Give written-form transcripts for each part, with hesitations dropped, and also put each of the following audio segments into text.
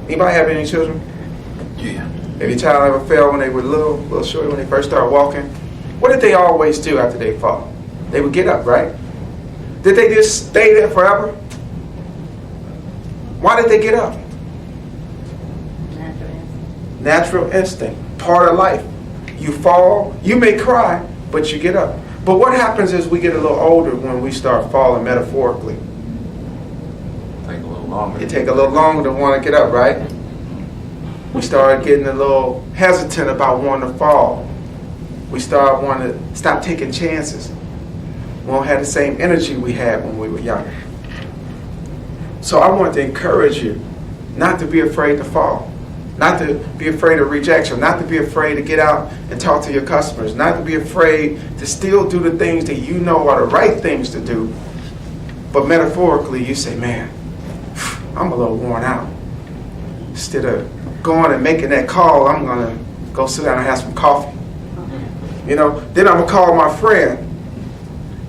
Anybody have any children? Yeah. If your child ever fell when they were little short, when they first started walking, what did they always do after they fall? They would get up, right? Did they just stay there forever? Why did they get up? Natural instinct, part of life. You fall, you may cry, but you get up. But what happens is we get a little older when we start falling metaphorically. Take a little longer. It take a little longer to want to get up, right? We start getting a little hesitant about wanting to fall. We start wanting to stop taking chances. We won't have the same energy we had when we were younger. So I want to encourage you not to be afraid to fall, not to be afraid of rejection, not to be afraid to get out and talk to your customers, not to be afraid to still do the things that you know are the right things to do. But metaphorically, you say, man, I'm a little worn out. Instead of going and making that call, I'm going to go sit down and have some coffee. You know, then I'm going to call my friend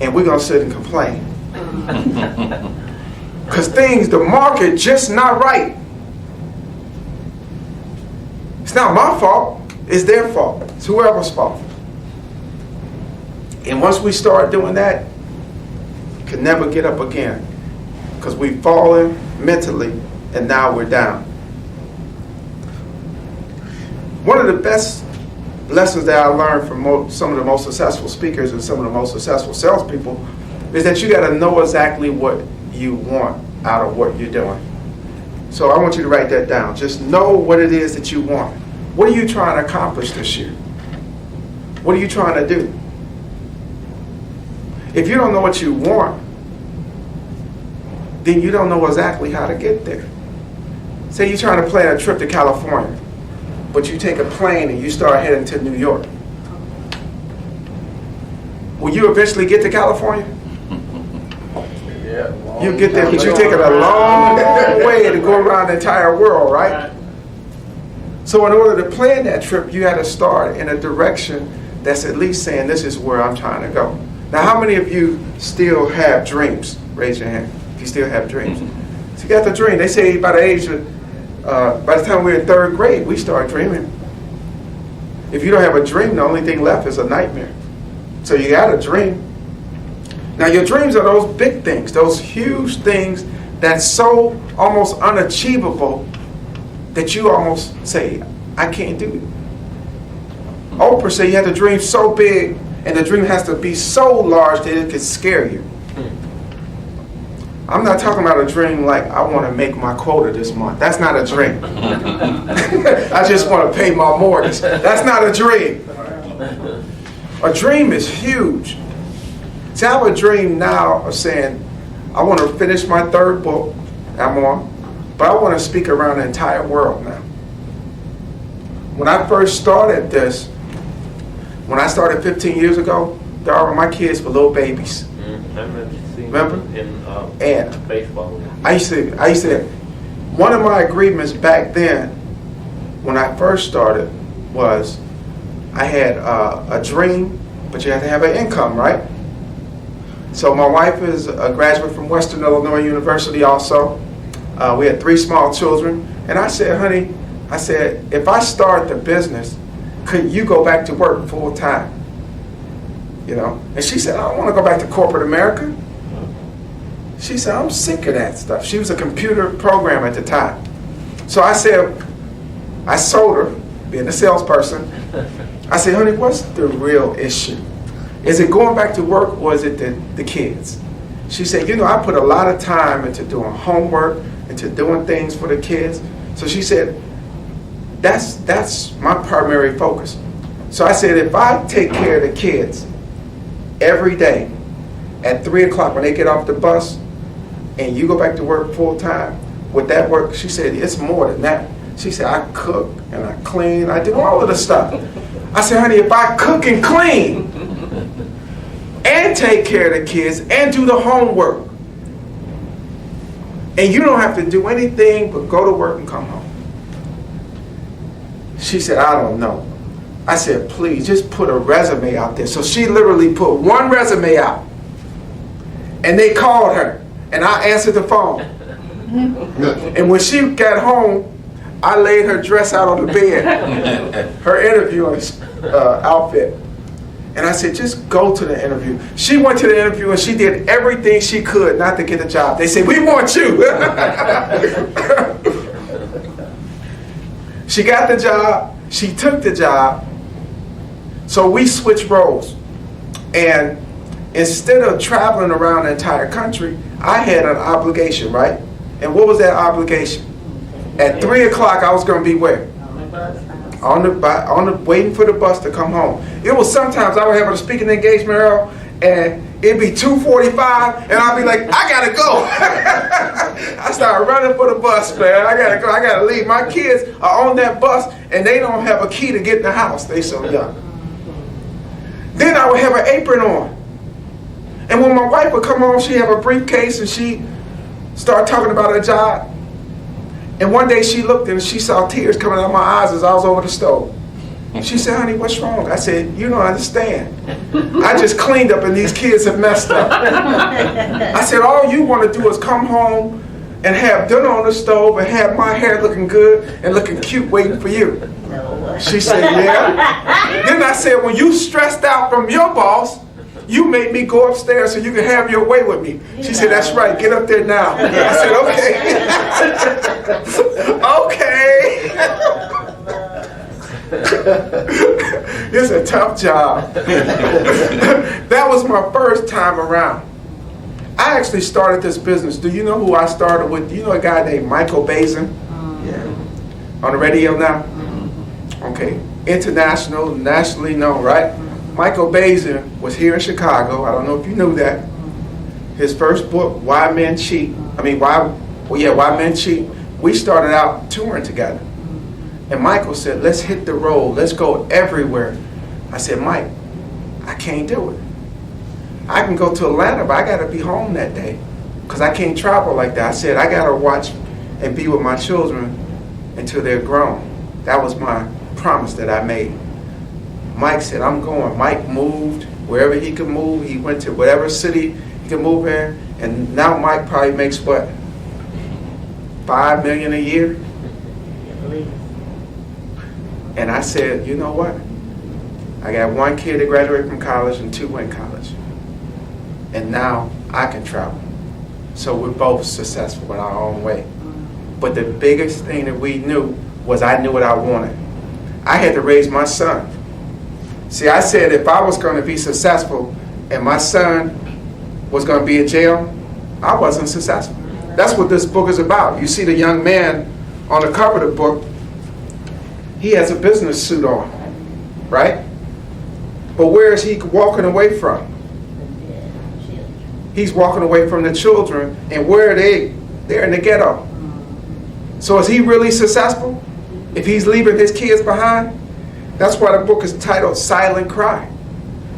and we're going to sit and complain. Because the market just not right. It's not my fault, it's their fault. It's whoever's fault. And once we start doing that, we can never get up again. Because we've fallen mentally and now we're down. One of the best lessons that I learned from some of the most successful speakers and some of the most successful salespeople is that you got to know exactly what you want out of what you're doing. So I want you to write that down. Just know what it is that you want. What are you trying to accomplish this year? What are you trying to do? If you don't know what you want, then you don't know exactly how to get there. Say you're trying to plan a trip to California, but you take a plane and you start heading to New York. Will you eventually get to California? You get there, but you're taking a long way to go around the entire world, right? So in order to plan that trip, you had to start in a direction that's at least saying, this is where I'm trying to go. Now, how many of you still have dreams? Raise your hand if you still have dreams. So you got the dream. They say by the age of, by the time we're in third grade, we start dreaming. If you don't have a dream, the only thing left is a nightmare. So you got a dream. Now your dreams are those big things, those huge things that's so almost unachievable that you almost say, I can't do it. Oprah said you have to dream so big and the dream has to be so large that it could scare you. I'm not talking about a dream like I want to make my quota this month. That's not a dream. I just want to pay my mortgage. That's not a dream. A dream is huge. See, I have a dream now of saying, I want to finish my third book I'm on, but I want to speak around the entire world now. When I first started this, when I started 15 years ago, my kids were little babies. Remember? And baseball. I used to, one of my agreements back then, when I first started, was I had a dream, but you have to have an income, right? So my wife is a graduate from Western Illinois University also. We had 3 small children. And I said, honey, if I start the business, could you go back to work full time? You know? And she said, I don't want to go back to corporate America. She said, I'm sick of that stuff. She was a computer programmer at the time. So I said, I sold her, being a salesperson. I said, honey, what's the real issue? Is it going back to work or is it the kids? She said, you know, I put a lot of time into doing homework, into doing things for the kids. So she said, that's my primary focus. So I said, if I take care of the kids every day at 3 o'clock when they get off the bus and you go back to work full time, with that work, she said, it's more than that. She said, I cook and I clean, I do all of the stuff. I said, honey, if I cook and clean and take care of the kids and do the homework, and you don't have to do anything but go to work and come home. She said, I don't know. I said, please, just put a resume out there. So she literally put one resume out. And they called her. And I answered the phone. And when she got home, I laid her dress out on the bed, her interview outfit. And I said, just go to the interview. She went to the interview and she did everything she could not to get the job. They said, we want you. She got the job. She took the job. So we switched roles. And instead of traveling around the entire country, I had an obligation, right? And what was that obligation? At 3 o'clock, I was going to be where? Waiting for the bus to come home. It was sometimes I would have a speaking engagement, Earl, and it'd be 2:45, and I'd be like, I gotta go. I started running for the bus, man. I gotta go. I gotta leave. My kids are on that bus, and they don't have a key to get in the house. They so young. Then I would have an apron on, and when my wife would come home, she'd have a briefcase, and she started talking about her job. And one day she looked and she saw tears coming out of my eyes as I was over the stove. She said, honey, what's wrong? I said, you don't understand. I just cleaned up and these kids have messed up. I said, all you want to do is come home and have dinner on the stove and have my hair looking good and looking cute waiting for you. She said, yeah. Then I said, when you stressed out from your boss, you made me go upstairs so you can have your way with me. She said, that's right, get up there now. I said, okay. Okay. It's a tough job. That was my first time around. I actually started this business. Do you know who I started with? Do you know a guy named Michael Bassette? Yeah. On the radio now? Okay. International, nationally known, right? Michael Bassette was here in Chicago. I don't know if you knew that. His first book, Why Men Cheat. Why Men Cheat. We started out touring together. And Michael said, let's hit the road. Let's go everywhere. I said, Mike, I can't do it. I can go to Atlanta, but I got to be home that day because I can't travel like that. I said, I got to watch and be with my children until they're grown. That was my promise that I made. Mike said, I'm going. Mike moved wherever he could move. He went to whatever city he could move in. And now Mike probably makes what? $5 million a year? And I said, you know what? I got one kid that graduated from college and 2 in college. And now I can travel. So we're both successful in our own way. But the biggest thing that we knew was I knew what I wanted. I had to raise my son. See, I said if I was going to be successful and my son was going to be in jail, I wasn't successful. That's what this book is about. You see the young man on the cover of the book, he has a business suit on, right? But where is he walking away from? He's walking away from the children, and where are they? They're in the ghetto. So is he really successful if he's leaving his kids behind? That's why the book is titled Silent Cry.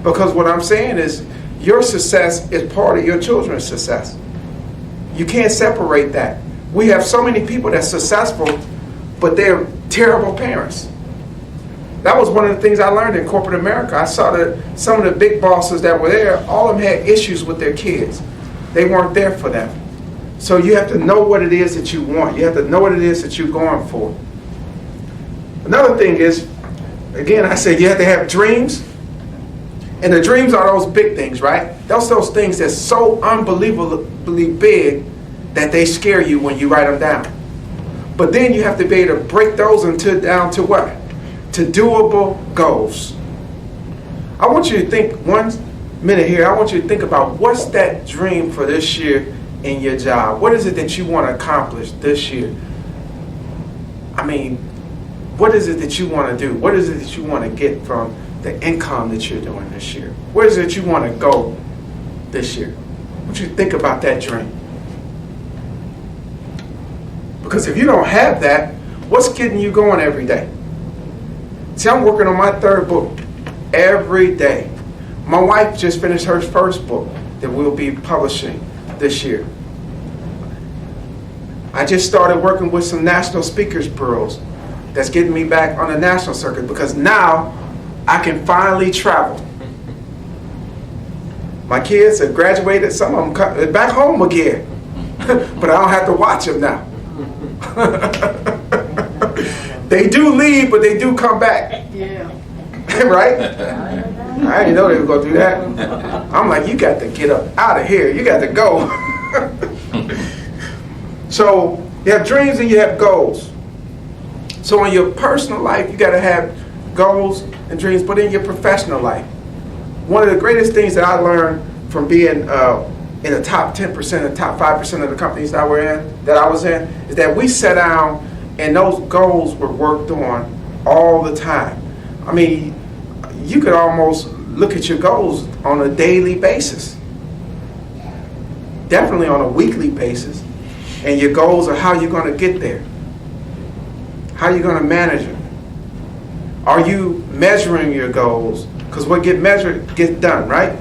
Because what I'm saying is your success is part of your children's success. You can't separate that. We have so many people that's successful, but they're terrible parents. That was one of the things I learned in corporate America. I saw that some of the big bosses that were there, all of them had issues with their kids. They weren't there for them. So you have to know what it is that you want. You have to know what it is that you're going for. Another thing is, again, I said you have to have dreams. And the dreams are those big things, right? Those things that's so unbelievably big that they scare you when you write them down. But then you have to be able to break those down to what? To doable goals. I want you to think 1 minute here. I want you to think about what's that dream for this year in your job. What is it that you want to accomplish this year? What is it that you want to do? What is it that you want to get from the income that you're doing this year? Where is it that you want to go this year? I want you to think about that dream. Because if you don't have that, what's getting you going every day? See, I'm working on my 3rd book every day. My wife just finished her first book that we'll be publishing this year. I just started working with some national speakers bureaus that's getting me back on the national circuit because now I can finally travel. My kids have graduated, some of them back home again, but I don't have to watch them now. They do leave, but they do come back. Yeah. Right? I didn't know they were going to do that. I'm like, you got to get up out of here. You got to go. So you have dreams and you have goals. So in your personal life, you got to have goals and dreams, but in your professional life, one of the greatest things that I learned from being in the top 10%, the top 5% of the companies that I was in, is that we sat down and those goals were worked on all the time. I mean, you could almost look at your goals on a daily basis, definitely on a weekly basis, and your goals are how you're going to get there, how you're going to manage it. Are you measuring your goals? Because what get measured gets done, right?